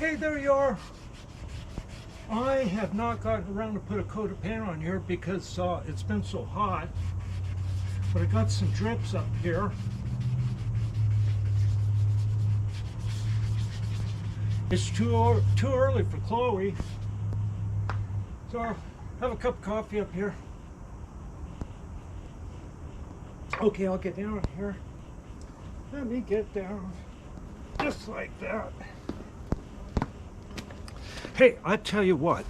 Hey, there you are. I have not gotten around to put a coat of paint on here because it's been so hot, but I got some drips up here. It's too early for Chloe, so I'll have a cup of coffee up here. Okay, I'll get down here. Let me get down, just like that. Hey, I tell you what,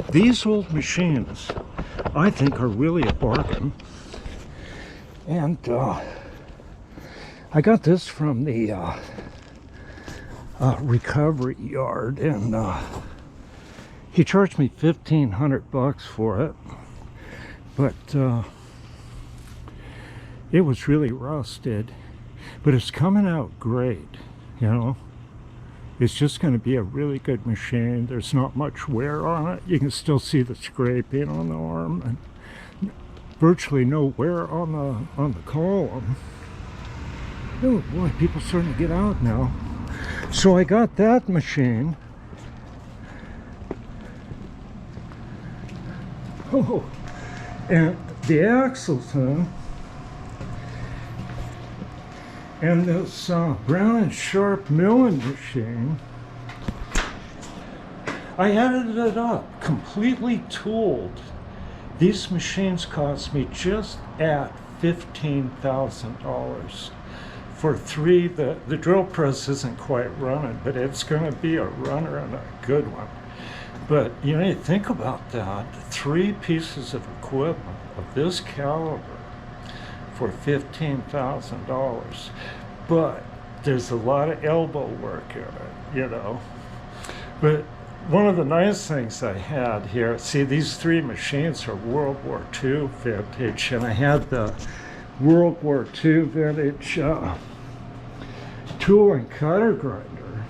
these old machines I think are really a bargain. And I got this from the recovery yard, and he charged me $1,500 for it, but it was really rusted, but it's coming out great, you know. It's just going to be a really good machine. There's not much wear on it. You can still see the scraping on the arm, and virtually no wear on the column. Oh boy, people starting to get out now. So I got that machine. Oh, and the Axelson and this Brown Sharpe milling machine. I added it up, completely tooled. These machines cost me just at $15,000 for three. The drill press isn't quite running, but it's going to be a runner and a good one. But you know, you think about that, 3 pieces of equipment of this caliber for $15,000, but there's a lot of elbow work in it, you know. But one of the nice things I had here, see, these 3 machines are World War II vintage, and I had the World War II vintage tool and cutter grinder.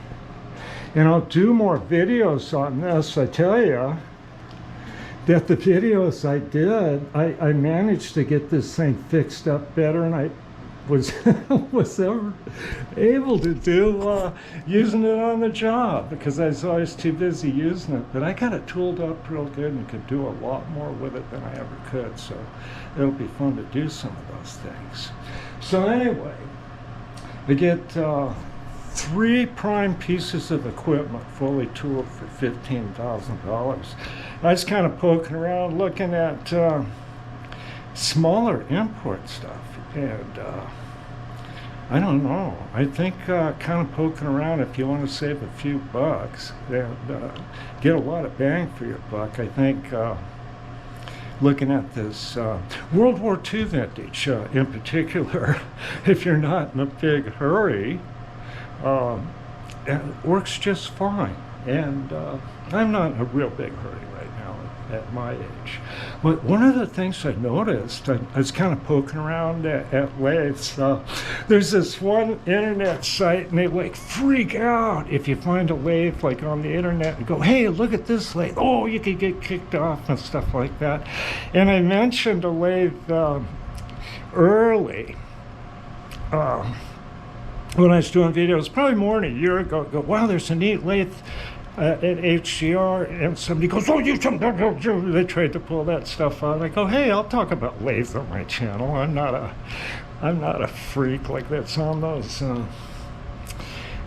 And I'll do more videos on this. I tell you that the videos I did, I managed to get this thing fixed up better, and I was ever able to do using it on the job, because I was always too busy using it. But I got it tooled up real good and could do a lot more with it than I ever could, so it'll be fun to do some of those things. So anyway, I get 3 prime pieces of equipment fully tooled for $15,000. I was kind of poking around looking at smaller import stuff, and I don't know, I think kind of poking around, if you want to save a few bucks and get a lot of bang for your buck, I think looking at this World War II vintage in particular, if you're not in a big hurry, it works just fine. And I'm not in a real big hurry right now at my age. But one of the things I noticed, I was kind of poking around at lathes. There's this one internet site, and they like freak out if you find a lathe like on the internet and go, hey, look at this lathe. Oh, you could get kicked off and stuff like that. And I mentioned a lathe early. When I was doing videos, probably more than a year ago, go, wow, there's a neat lathe at HGR, and somebody goes, oh, they tried to pull that stuff out. I go, hey, I'll talk about lathes on my channel. I'm not a freak like that's on those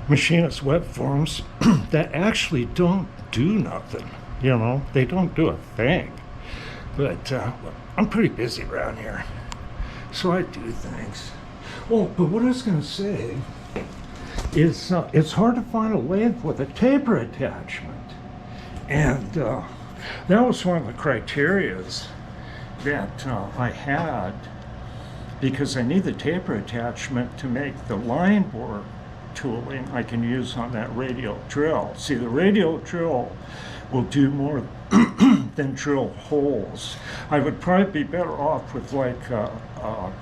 machinist web forums that actually don't do nothing, you know, they don't do a thing. But I'm pretty busy around here, so I do things. Oh, but what I was going to say is it's hard to find a lathe with a taper attachment. And that was one of the criterias that I had, because I need the taper attachment to make the line bore tooling I can use on that radial drill. See, the radial drill will do more than drill holes. I would probably be better off with like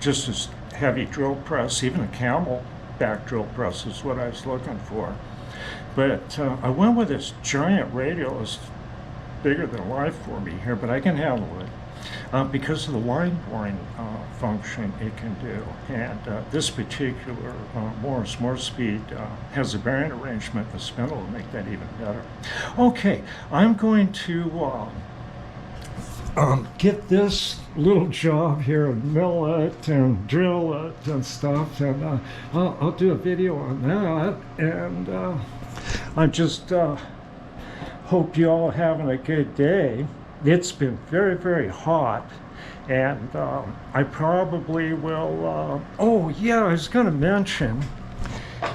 just as heavy drill press, even a camel back drill press is what I was looking for. But I went with this giant radial. It's bigger than life for me here, but I can handle it. because of the line boring function it can do. And this particular Morse speed has a bearing arrangement. The spindle will make that even better. Okay, I'm going to get this little job here and mill it and drill it and stuff, and I'll do a video on that. And I just hope you all having a good day. It's been very, very hot, and I probably will oh yeah, I was going to mention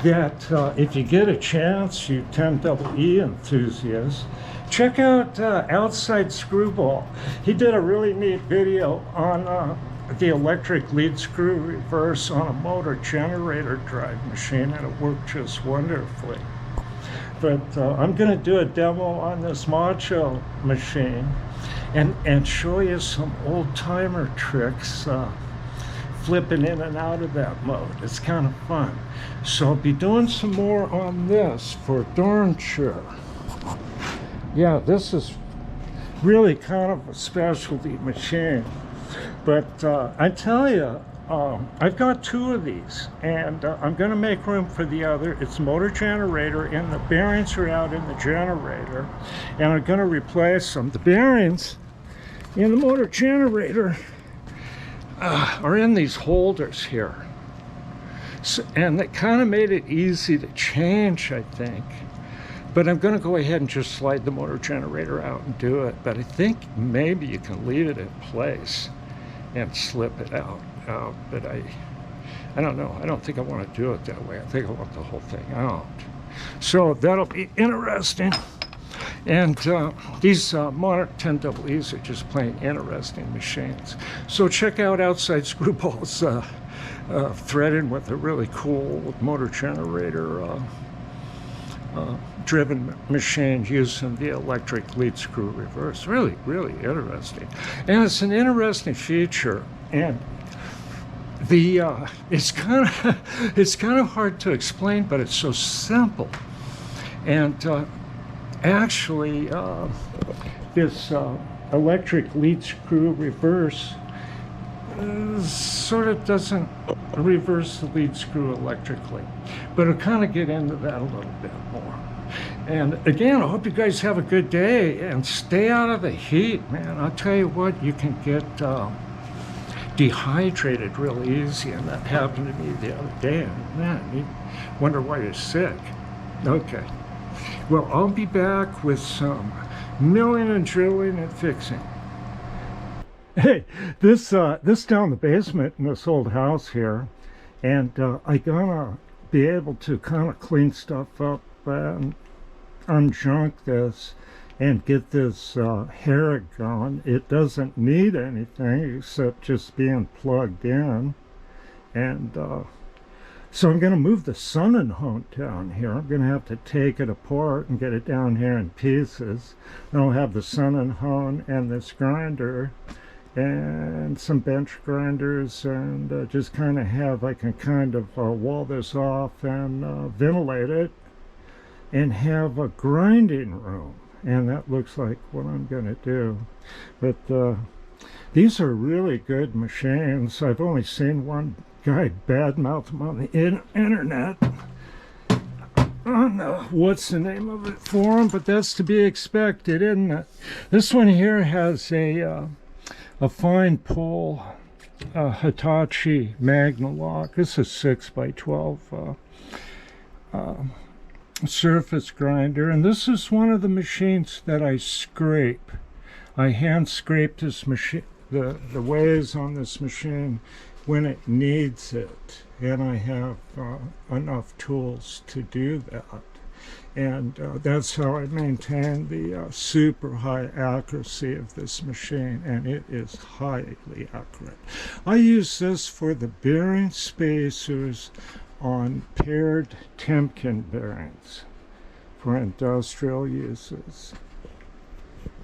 that if you get a chance, you 10EE enthusiasts, check out Outside Screwball. He did a really neat video on the electric lead screw reverse on a motor generator drive machine, and it worked just wonderfully. But I'm going to do a demo on this Macho machine and show you some old-timer tricks flipping in and out of that mode. It's kind of fun. So I'll be doing some more on this for darn sure. Yeah, this is really kind of a specialty machine. But I tell you, I've got two of these, and I'm going to make room for the other. It's a motor generator, and the bearings are out in the generator, and I'm going to replace them. The bearings in the motor generator are in these holders here. So, and that kind of made it easy to change, I think. But I'm going to go ahead and just slide the motor generator out and do it. But I think maybe you can leave it in place and slip it out. But I don't know. I don't think I want to do it that way. I think I want the whole thing out. So that'll be interesting. And these modern 10EEs are just plain interesting machines. So check out Outside Screwball's threading with a really cool motor generator driven machine using the electric lead screw reverse. Really, really interesting. And it's an interesting feature. And the it's kind of hard to explain, but it's so simple. And actually, this electric lead screw reverse sort of doesn't reverse the lead screw electrically, but I'll kind of get into that a little bit more. And again, I hope you guys have a good day and stay out of the heat, man. I'll tell you what, you can get dehydrated real easy, and that happened to me the other day. And man, you wonder why you're sick. Okay. Well, I'll be back with some milling and drilling and fixing. Hey, this down the basement in this old house here, and I'm gonna be able to kind of clean stuff up and unjunk this and get this hair going. It doesn't need anything except just being plugged in. And so I'm going to move the sun and hone down here. I'm going to have to take it apart and get it down here in pieces. Then I'll have the sun and hone and this grinder and some bench grinders, and just kind of have, I can kind of wall this off and ventilate it and have a grinding room. And that looks like what I'm going to do. But these are really good machines. I've only seen one guy badmouth them on the internet. I don't know what's the name of it for them, but that's to be expected, isn't it? This one here has a fine pull Hitachi Magnalock. This is 6x12 surface grinder, and this is one of the machines that I scrape. I hand scrape this machine, the ways on this machine when it needs it, and I have enough tools to do that. And that's how I maintain the super high accuracy of this machine, and it is highly accurate. I use this for the bearing spacers on paired Temkin bearings for industrial uses,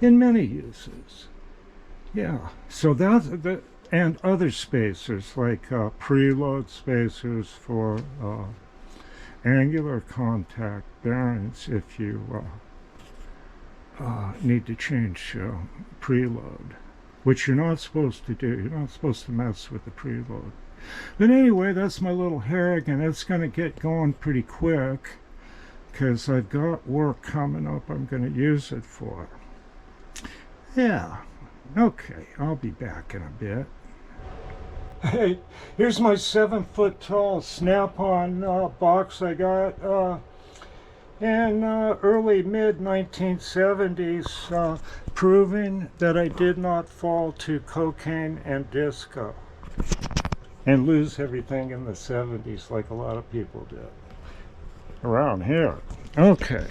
in many uses. Yeah, so that's the, and other spacers like preload spacers for angular contact bearings if you need to change preload. which you're not supposed to do. You're not supposed to mess with the preload. But anyway, that's my little Harrigan. It's going to get going pretty quick because I've got work coming up I'm going to use it for. Yeah, okay, I'll be back in a bit. Hey, here's my 7-foot tall snap-on box I got in early mid-1970s, proving that I did not fall to cocaine and disco and lose everything in the 70s like a lot of people did around here. Okay,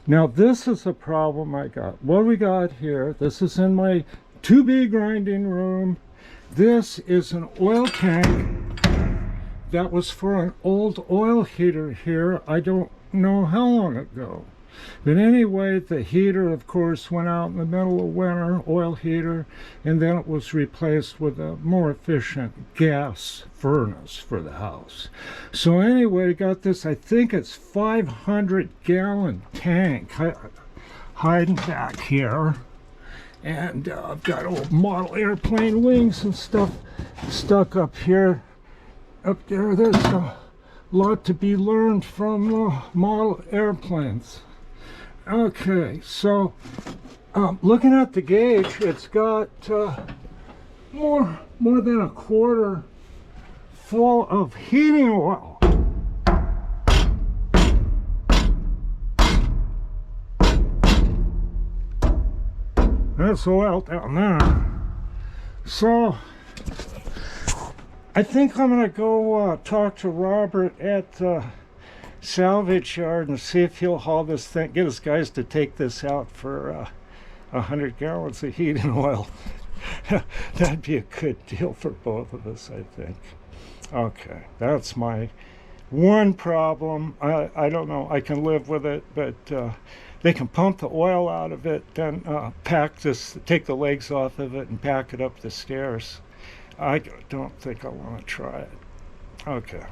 now this is a problem I got. What we got here, this is in my 2B grinding room. This is an oil tank that was for an old oil heater here. I don't know how long ago. But anyway, the heater, of course, went out in the middle of winter, oil heater, and then it was replaced with a more efficient gas furnace for the house. So anyway, got this, I think it's 500-gallon tank hiding back here. And I've got old model airplane wings and stuff stuck up here. Up there, there's a lot to be learned from model airplanes. Okay, so looking at the gauge, it's got more than a quarter full of heating oil. That's oil down there. So I think I'm gonna go talk to Robert at the salvage yard and see if he'll haul this thing, get his guys to take this out for 100 gallons of heating oil. That'd be a good deal for both of us, I think. Okay, that's my one problem. I don't know, I can live with it, but they can pump the oil out of it, then pack this, take the legs off of it and pack it up the stairs. I don't think I want to try it. Okay.